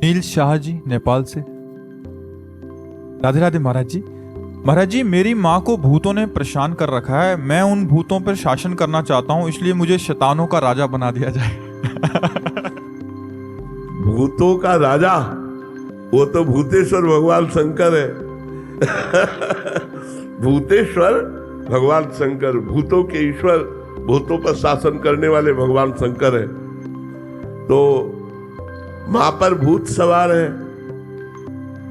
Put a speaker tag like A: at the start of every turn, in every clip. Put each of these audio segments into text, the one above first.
A: अनिल शाह जी, नेपाल से। राधे राधे महाराज जी। महाराज जी, मेरी माँ को भूतों ने परेशान कर रखा है। मैं उन भूतों पर शासन करना चाहता हूँ, इसलिए मुझे शैतानों का राजा बना दिया जाए।
B: भूतों का राजा? वो तो भूतेश्वर भगवान शंकर है। भूतेश्वर भगवान शंकर, भूतों के ईश्वर, भूतों पर शासन करने वाले भगवान शंकर है। तो मां पर भूत सवार है,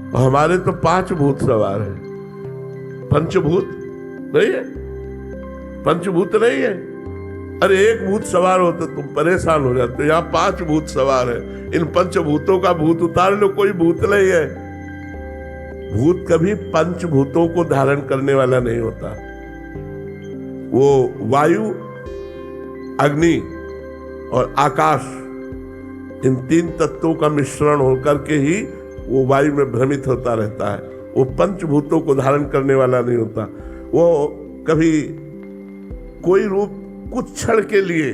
B: और हमारे तो 5 भूत सवार है। पंचभूत नहीं है, पंचभूत नहीं है। अरे एक भूत सवार हो तो तुम परेशान हो जाते हो, यहाँ 5 भूत सवार है। इन पंचभूतों का भूत उतार लो, कोई भूत नहीं है। भूत कभी पंचभूतों को धारण करने वाला नहीं होता। वो वायु, अग्नि और आकाश, इन 3 तत्वों का मिश्रण होकर के ही वो वायु में भ्रमित होता रहता है। वो पंचभूतों को धारण करने वाला नहीं होता। वो कभी कोई रूप कुछ क्षण के लिए,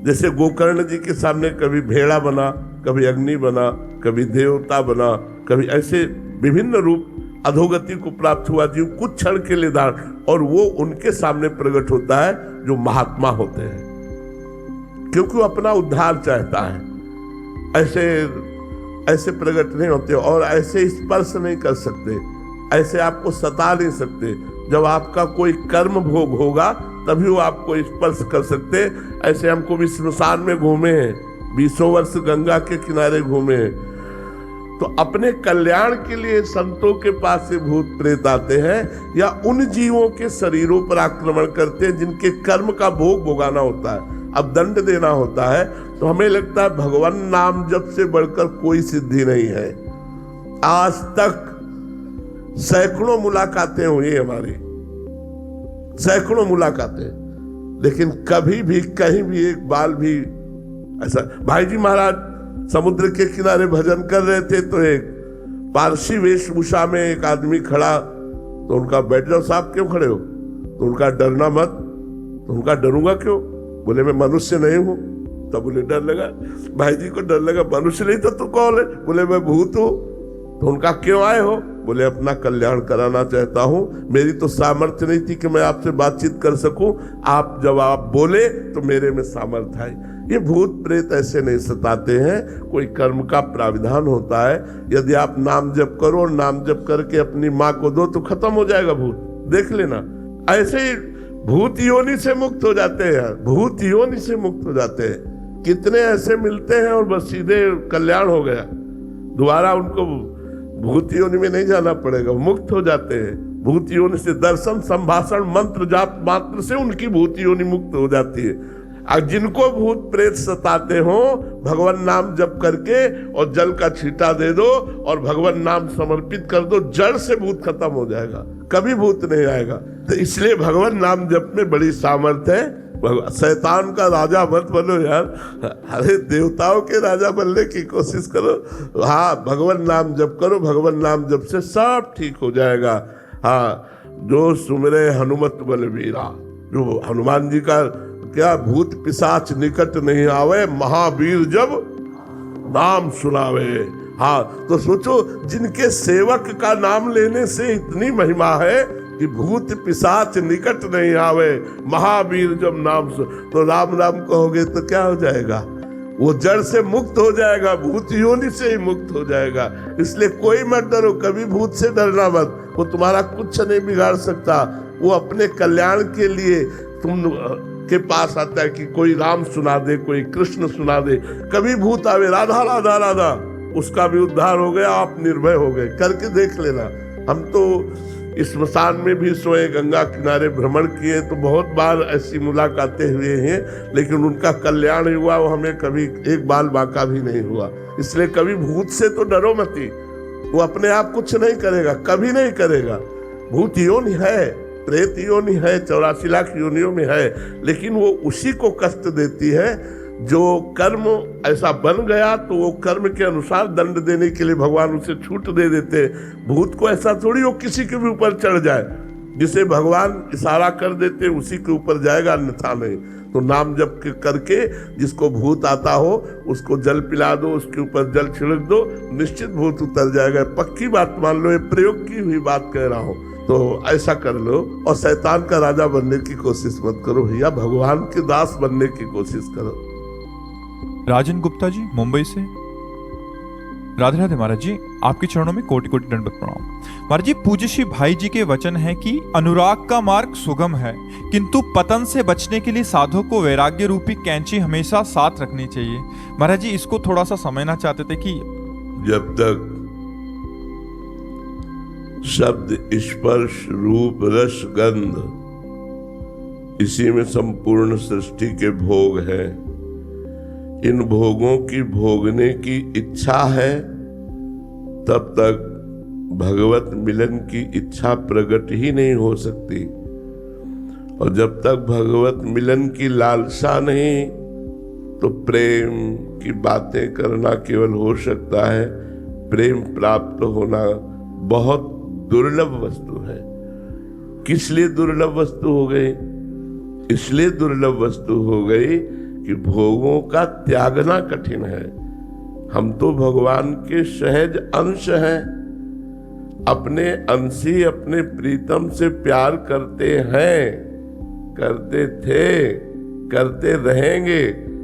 B: जैसे गोकर्ण जी के सामने कभी भेड़ा बना, कभी अग्नि बना, कभी देवता बना, कभी ऐसे विभिन्न रूप अधोगति को प्राप्त हुआ जीव कुछ क्षण के लिए धारण, और वो उनके सामने प्रकट होता है जो महात्मा होते हैं, क्योंकि वो अपना उद्धार चाहता है। ऐसे प्रकट नहीं होते, और ऐसे स्पर्श नहीं कर सकते, ऐसे आपको सता नहीं सकते। जब आपका कोई कर्म भोग होगा तभी वो आपको स्पर्श कर सकते। ऐसे हमको भी श्मशान में घूमे हैं, 20 वर्ष गंगा के किनारे घूमे हैं। तो अपने कल्याण के लिए संतों के पास से भूत प्रेत आते हैं, या उन जीवों के शरीरों पर आक्रमण करते हैं जिनके कर्म का भोग भोगाना होता है, अब दंड देना होता है। तो हमें लगता है भगवान नाम जप से बढ़कर कोई सिद्धि नहीं है। आज तक सैकड़ों मुलाकातें हुई हमारी, सैकड़ों मुलाकातें, लेकिन कभी भी कहीं भी एक बाल भी ऐसा। भाई जी महाराज समुद्र के किनारे भजन कर रहे थे, तो एक पारसी वेशभूषा में एक आदमी खड़ा, तो उनका बैठ जाओ साहब, क्यों खड़े हो? तो उनका डरना मत। तो उनका डरूंगा क्यों? बोले मैं मनुष्य नहीं हूं। तब बोले डर लगा, भाई जी को डर लगा, मनुष्य नहीं तो तू कौन है? बोले मैं भूत हूं। तो उनका क्यों आए हो? बोले अपना कल्याण कराना चाहता हूं, मेरी तो सामर्थ्य नहीं थी कि मैं आपसे बातचीत कर सकूं, आप जब आप बोले तो मेरे में सामर्थ्य आई। ये भूत प्रेत ऐसे नहीं सताते हैं, कोई कर्म का प्राविधान होता है। यदि आप नाम जप करो और नाम जप करके अपनी माँ को दो तो खत्म हो जाएगा भूत, देख लेना। ऐसे ही भूत योनि से मुक्त हो जाते हैं यार, भूत योनि से मुक्त हो जाते हैं। कितने ऐसे मिलते हैं और बस सीधे कल्याण हो गया, दोबारा उनको भूत योनि में नहीं जाना पड़ेगा, मुक्त हो जाते हैं। भूत योनि से दर्शन, संभाषण, मंत्र जाप मात्र से उनकी भूत योनि मुक्त हो जाती है। और जिनको भूत प्रेत सताते हो, भगवान नाम जप करके और जल का छींटा दे दो और भगवान नाम समर्पित कर दो, जड़ से भूत खत्म हो जाएगा, कभी भूत नहीं आएगा। तो इसलिए भगवान नाम जप में बड़ी सामर्थ्य है। शैतान का राजा मत बनो यार, अरे देवताओं के राजा बनने की कोशिश करो। हाँ, भगवान नाम जप करो, भगवान नाम जप से सब ठीक हो जाएगा। हाँ, जो सुमिरे हनुमत बलवीरा, जो हनुमान जी का क्या भूत पिशाच निकट नहीं आवे, महावीर जब नाम सुनावे। हाँ, तो सोचो जिनके सेवक का नाम लेने से इतनी महिमा है कि भूत पिशाच निकट नहीं आवे, महावीर जब नाम सुन, तो राम राम कहोगे तो क्या हो जाएगा? वो जड़ से मुक्त हो जाएगा, भूत योनि से ही मुक्त हो जाएगा। इसलिए कोई मत डरो, कभी भूत से डरना मत, वो तुम्हारा कुछ नहीं बिगाड़ सकता। वो अपने कल्याण के लिए तुम के पास आता है कि कोई राम सुना दे, कोई कृष्ण सुना दे। कभी भूत आवे राधा राधा राधा, उसका भी उद्धार हो गया, आप निर्भय हो गए। करके देख लेना। हम तो इस स्मशान में भी सोए, गंगा किनारे भ्रमण किए, तो बहुत बार ऐसी मुलाकातें हुए हैं, लेकिन उनका कल्याण हुआ, वो हमें कभी एक बाल बांका भी नहीं हुआ। इसलिए कभी भूत से तो डरो मती, वो अपने आप कुछ नहीं करेगा, कभी नहीं करेगा। भूत योनि है, प्रेत योनि है, 84 लाख योनियों में है, लेकिन वो उसी को कष्ट देती है जो कर्म ऐसा बन गया, तो वो कर्म के अनुसार दंड देने के लिए भगवान उसे छूट दे देते। भूत को ऐसा थोड़ी वो किसी के भी ऊपर चढ़ जाए, जिसे भगवान इशारा कर देते उसी के ऊपर जाएगा, अन्यथा नहीं। तो नाम जप करके जिसको भूत आता हो उसको जल पिला दो, उसके ऊपर जल छिड़क दो, निश्चित भूत उतर जाएगा। पक्की बात मान लो, ये प्रयोग की हुई बात कह रहा हूं। तो ऐसा कर लो और शैतान का राजा बनने की कोशिश मत करो भैया, भगवान के दास बनने की कोशिश करो।
A: राजन गुप्ता जी मुंबई से, राधे राधे महाराज जी, आपके चरणों में कोटि कोटि दंडवत प्रणाम। महाराज जी, पूज्य श्री भाई जी के वचन है कि अनुराग का मार्ग सुगम है, किंतु पतन से बचने के लिए साधक को वैराग्य रूपी कैंची हमेशा साथ रखनी चाहिए। महाराज जी, इसको थोड़ा सा समझना चाहते थे कि
B: जब तक शब्द, स्पर्श, रूप, रस, गंध, इसी में संपूर्ण सृष्टि के भोग है, इन भोगों की भोगने की इच्छा है, तब तक भगवत मिलन की इच्छा प्रकट ही नहीं हो सकती। और जब तक भगवत मिलन की लालसा नहीं, तो प्रेम की बातें करना केवल हो सकता है। प्रेम प्राप्त होना बहुत दुर्लभ वस्तु है। किस लिए दुर्लभ वस्तु हो गई? इसलिए दुर्लभ वस्तु हो गई कि भोगों का त्यागना कठिन है। हम तो भगवान के सहज अंश हैं, अपने अंशी अपने प्रीतम से प्यार करते हैं, करते थे, करते रहेंगे,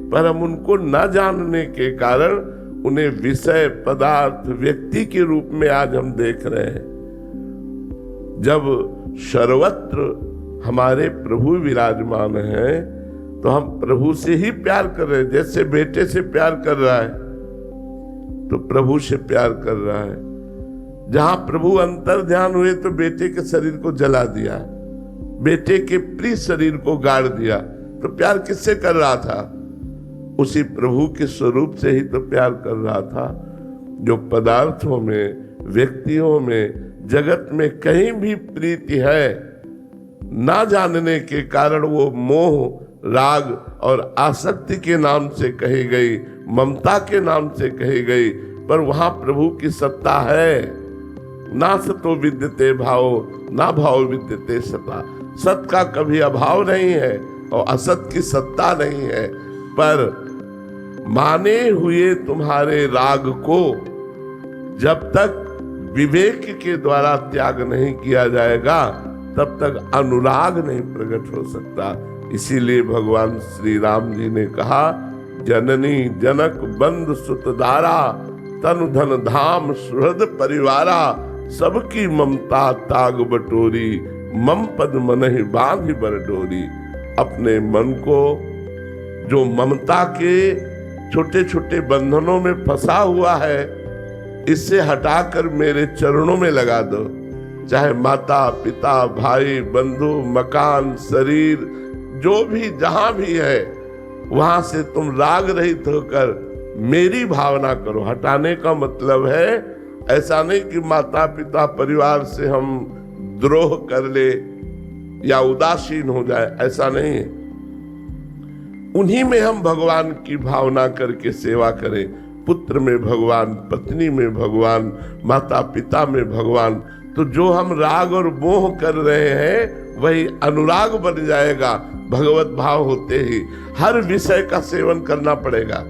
B: पर हम उनको न जानने के कारण उन्हें विषय, पदार्थ, व्यक्ति के रूप में आज हम देख रहे हैं। जब सर्वत्र हमारे प्रभु विराजमान हैं, तो हम प्रभु से ही प्यार कर रहे हैं। जैसे बेटे से प्यार कर रहा है तो प्रभु से प्यार कर रहा है। जहां प्रभु अंतर ध्यान हुए तो बेटे के शरीर को जला दिया, बेटे के प्रिय शरीर को गाड़ दिया। तो प्यार किससे कर रहा था? उसी प्रभु के स्वरूप से ही तो प्यार कर रहा था। जो पदार्थों में, व्यक्तियों में, जगत में कहीं भी प्रीति है, ना जानने के कारण वो मोह, राग और आसक्ति के नाम से कही गई, ममता के नाम से कही गई, पर वहां प्रभु की सत्ता है। ना सतो विद्यते भाव, ना भाव विद्यते सता। सत का कभी अभाव नहीं है और असत की सत्ता नहीं है। पर माने हुए तुम्हारे राग को जब तक विवेक के द्वारा त्याग नहीं किया जाएगा, तब तक अनुराग नहीं प्रकट हो सकता। इसीलिए भगवान श्री राम जी ने कहा, जननी जनक बंधु सुतधारा, तनु धन धाम सुहृद परिवारा, सबकी ममता ताग बटोरी, मम पद मनहि बांधि बर डोरी। अपने मन को जो ममता के छोटे छोटे बंधनों में फंसा हुआ है, इससे हटाकर मेरे चरणों में लगा दो। चाहे माता, पिता, भाई, बंधु, मकान, शरीर, जो भी जहां भी है, वहां से तुम राग रहित होकर मेरी भावना करो। हटाने का मतलब है ऐसा नहीं कि माता पिता परिवार से हम द्रोह कर ले या उदासीन हो जाए, ऐसा नहीं है। उन्हीं में हम भगवान की भावना करके सेवा करें। पुत्र में भगवान, पत्नी में भगवान, माता पिता में भगवान। तो जो हम राग और मोह कर रहे हैं वही अनुराग बन जाएगा। भगवत भाव होते ही हर विषय का सेवन करना पड़ेगा।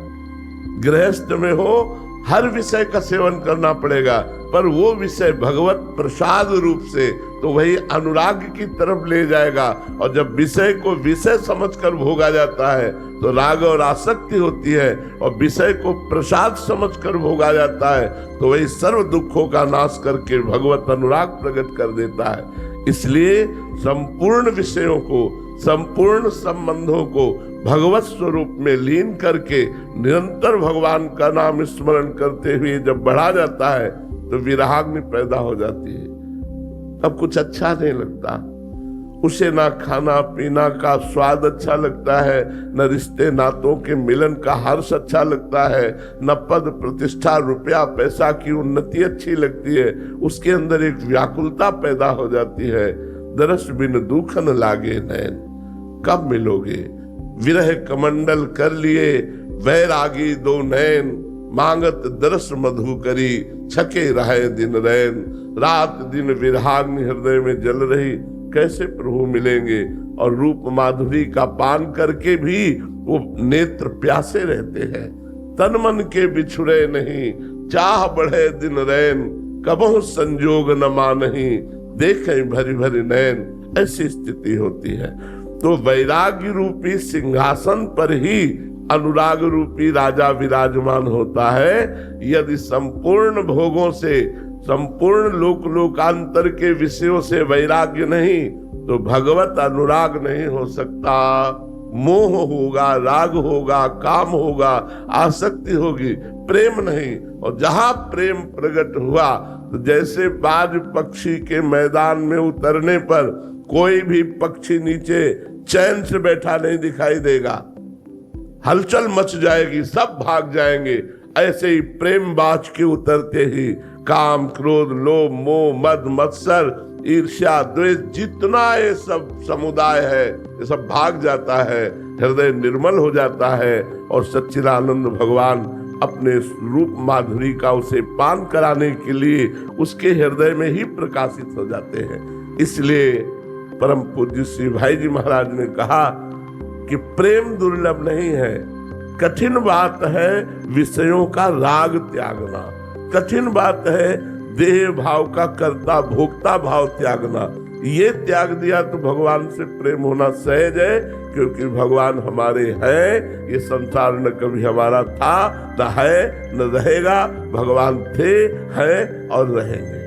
B: गृहस्थ में हो, हर विषय का सेवन करना पड़ेगा, पर वो विषय भगवत प्रसाद रूप से, तो वही अनुराग की तरफ ले जाएगा। और जब विषय को विषय समझकर भोगा जाता है तो राग और आसक्ति होती है, और विषय को प्रसाद समझकर भोगा जाता है तो वही सर्व दुखों का नाश करके भगवत अनुराग प्रकट कर देता है। इसलिए संपूर्ण विषयों को, संपूर्ण संबंधों को भगवत स्वरूप में लीन करके निरंतर भगवान का नाम स्मरण करते हुए जब बढ़ा जाता है तो विराग्नि पैदा हो जाती है। अब कुछ अच्छा नहीं लगता उसे, ना खाना पीना का स्वाद अच्छा लगता है, न रिश्ते नातों के मिलन का हर्ष अच्छा लगता है, न पद प्रतिष्ठा रुपया पैसा की उन्नति अच्छी लगती है। उसके अंदर एक व्याकुलता पैदा हो जाती है। दरस बिन दुखन लागे नैन, कब मिलोगे? विरह कमंडल कर लिए वैरागी दो नैन, मांगत दरस मधु करी, छके रहे दिन रैन। रात दिन विरहाग्नि हृदय में जल रही, कैसे प्रभु मिलेंगे। और रूप माधुरी का पान करके भी वो नेत्र प्यासे रहते हैं। तन मन के बिछुड़े नहीं, चाह बढ़े दिन रैन, कबहु संजोग न मानही, देखें भरी भरी नैन। ऐसी स्थिति होती है। तो वैराग्य रूपी सिंहासन पर ही अनुराग रूपी राजा विराजमान होता है। यदि संपूर्ण भोगों से, संपूर्ण लोक लोकांतर के विषयों से वैराग्य नहीं, तो भगवत अनुराग नहीं हो सकता। मोह होगा, राग होगा, काम होगा, आसक्ति होगी, प्रेम नहीं। और जहां प्रेम प्रकट हुआ, तो जैसे बाज पक्षी के मैदान में उतरने पर कोई भी पक्षी नीचे चैन से बैठा नहीं दिखाई देगा, हलचल मच जाएगी, सब भाग जाएंगे। ऐसे ही प्रेम बाज के उतरते ही काम, क्रोध, लोभ, मोह, मद, मत्सर, ईर्ष्या, द्वेष, जितना ये सब समुदाय है, ये सब भाग जाता है। हृदय निर्मल हो जाता है और सच्चिदानंद भगवान अपने रूप माधुरी का उसे पान कराने के लिए उसके हृदय में ही प्रकाशित हो जाते हैं। इसलिए परम पूज्य श्री भाई जी महाराज ने कहा कि प्रेम दुर्लभ नहीं है, कठिन बात है विषयों का राग त्यागना, कठिन बात है देह भाव का कर्ता भोक्ता भाव त्यागना। ये त्याग दिया तो भगवान से प्रेम होना सहज है, क्योंकि भगवान हमारे हैं। ये संसार न कभी हमारा था, न है, न रहेगा। भगवान थे, हैं और रहेंगे।